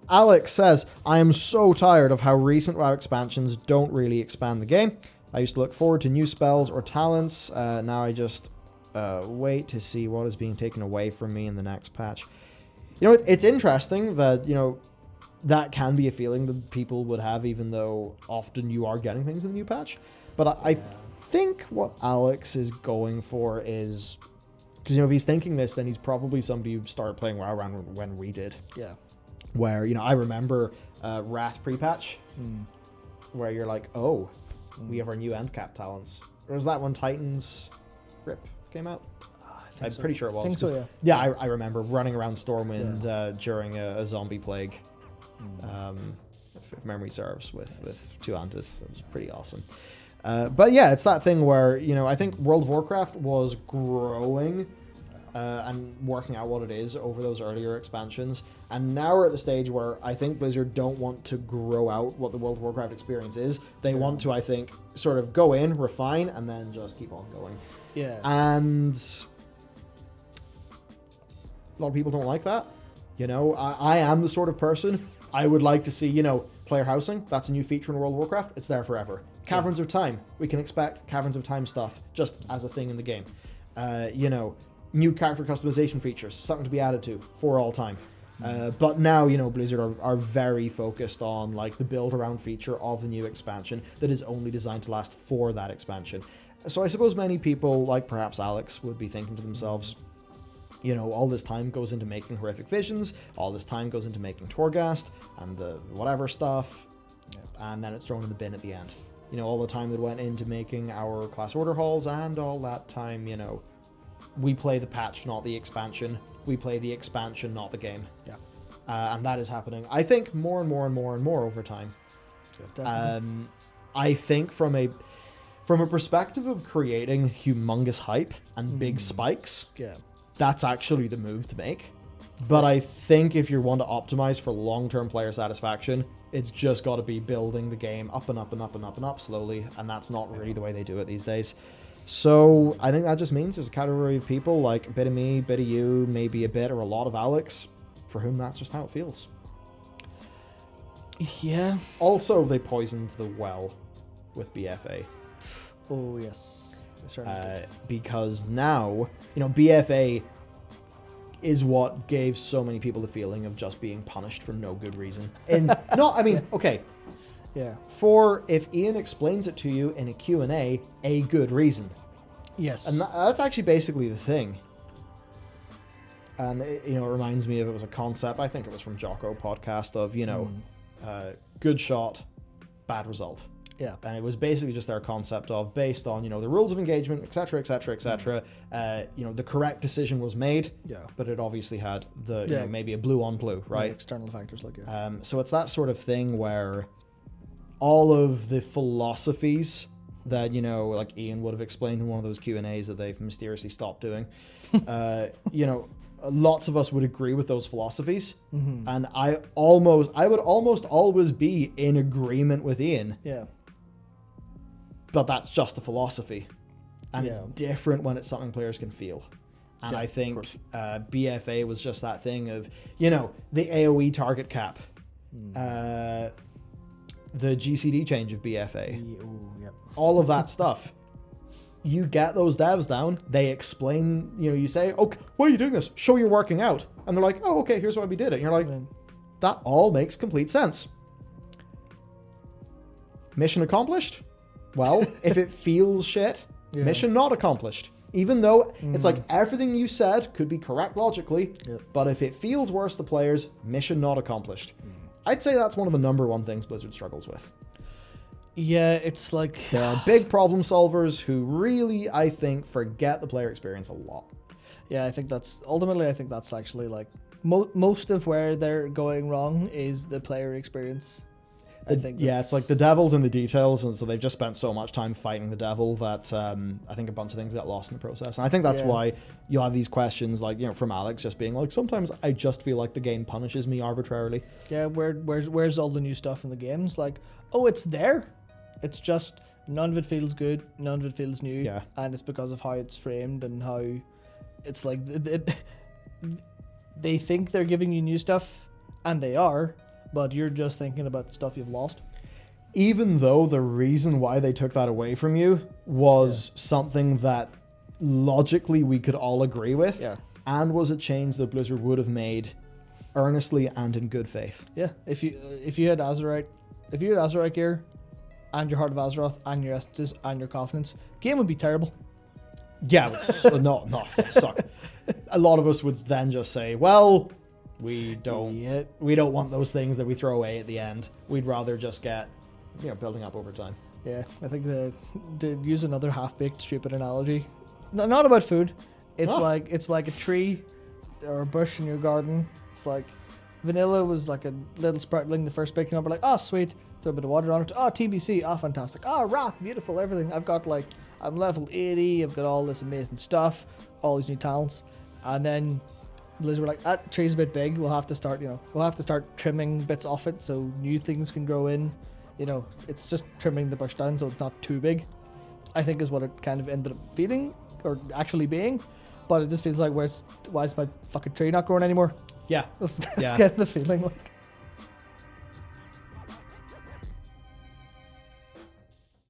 Alex says, I am so tired of how recent WoW expansions don't really expand the game. I used to look forward to new spells or talents. Now I just wait to see what is being taken away from me in the next patch. You know, it's interesting that, that can be a feeling that people would have, even though often you are getting things in the new patch. But I think what Alex is going for is... Because, if he's thinking this, then he's probably somebody who started playing WoW around when we did. Yeah. Where, I remember Wrath pre-patch, where you're like, we have our new end cap talents. Or was that when Titans Rip came out? I'm pretty sure it was. I think so, yeah. Yeah, I remember running around Stormwind during a zombie plague, if memory serves, with two Antas. It was pretty awesome. But yeah, it's that thing where, I think World of Warcraft was growing and working out what it is over those earlier expansions. And now we're at the stage where I think Blizzard don't want to grow out what the World of Warcraft experience is. They want to, I think, sort of go in, refine, and then just keep on going. Yeah. And a lot of people don't like that. I am the sort of person, I would like to see, player housing. That's a new feature in World of Warcraft. It's there forever. Caverns of Time. We can expect Caverns of Time stuff just as a thing in the game. New character customization features, something to be added to for all time. But now, Blizzard are very focused on like the build around feature of the new expansion that is only designed to last for that expansion. So I suppose many people, like perhaps Alex, would be thinking to themselves, all this time goes into making Horrific Visions, all this time goes into making Torghast and the whatever stuff, and then it's thrown in the bin at the end. All the time that went into making our class order halls, and all that time, we play the patch, not the expansion. We play the expansion, not the game. Yeah. And that is happening, I think, more and more and more and more over time. Yeah, I think from a perspective of creating humongous hype and big spikes, that's actually the move to make. But I think if you want to optimize for long-term player satisfaction, it's just got to be building the game up and up and up and up and up slowly, and that's not really the way they do it these days. So I think that just means there's a category of people, like a bit of me, a bit of you, maybe a bit or a lot of Alex, for whom that's just how it feels. Yeah. Also, they poisoned the well with BFA. Oh, yes. They certainly did. Because now, BFA is what gave so many people the feeling of just being punished for no good reason. And okay. Yeah. For if Ian explains it to you in a Q&A, a good reason. Yes. And that's actually basically the thing. And it reminds me of, it was a concept, I think it was from Jocko podcast of, good shot, bad result. Yeah. And it was basically just their concept of, based on, the rules of engagement, etc., etc., etc., the correct decision was made, but it obviously had the, maybe a blue on blue, right? External factors like, so it's that sort of thing where all of the philosophies that, like Ian would have explained in one of those Q&As that they've mysteriously stopped doing, lots of us would agree with those philosophies. Mm-hmm. And I would almost always be in agreement with Ian. Yeah. But that's just a philosophy. And it's different when it's something players can feel. And I think BFA was just that thing of, the AoE target cap. The GCD change of BFA. All of that stuff. You get those devs down, they explain, you say, okay, why are you doing this? Show you're working out. And they're like, oh, okay, here's why we did it. And you're like, that all makes complete sense. Mission accomplished? Well, if it feels shit, mission not accomplished. Even though it's like everything you said could be correct logically, but if it feels worse to players, mission not accomplished. I'd say that's one of the number one things Blizzard struggles with. Yeah, it's like... There are big problem solvers who really, I think, forget the player experience a lot. Yeah, I think that's actually like... Most of where they're going wrong is the player experience. I think it's like the devil's in the details, and so they've just spent so much time fighting the devil that I think a bunch of things got lost in the process. And I think that's why you'll have these questions like, from Alex just being like, sometimes I just feel like the game punishes me arbitrarily. Yeah, where's all the new stuff in the games? Like, oh, it's there. It's just none of it feels good, none of it feels new. Yeah. And it's because of how it's framed and how it's like they think they're giving you new stuff, and they are, but you're just thinking about the stuff you've lost. Even though the reason why they took that away from you was something that logically we could all agree with, and was a change that Blizzard would have made earnestly and in good faith. Yeah, if you had Azerite gear, and your Heart of Azeroth, and your Essences, and your Confidence, game would be terrible. Yeah, no, suck. A lot of us would then just say, well, we don't want those things that we throw away at the end. We'd rather just get, building up over time. Yeah, I think to use another half-baked stupid analogy, not about food. It's like a tree or a bush in your garden. It's like vanilla was like a little sproutling the first baking up. We're like, oh sweet, throw a bit of water on it. Oh, TBC, oh fantastic. Oh, wrath, beautiful, everything. I'm level 80. I've got all this amazing stuff, all these new talents, and then Blizzard were like, that tree's a bit big. We'll have to start trimming bits off it so new things can grow in. It's just trimming the bush down so it's not too big, I think is what it kind of ended up feeling or actually being. But it just feels like, why is my fucking tree not growing anymore? Yeah. That's getting the feeling like.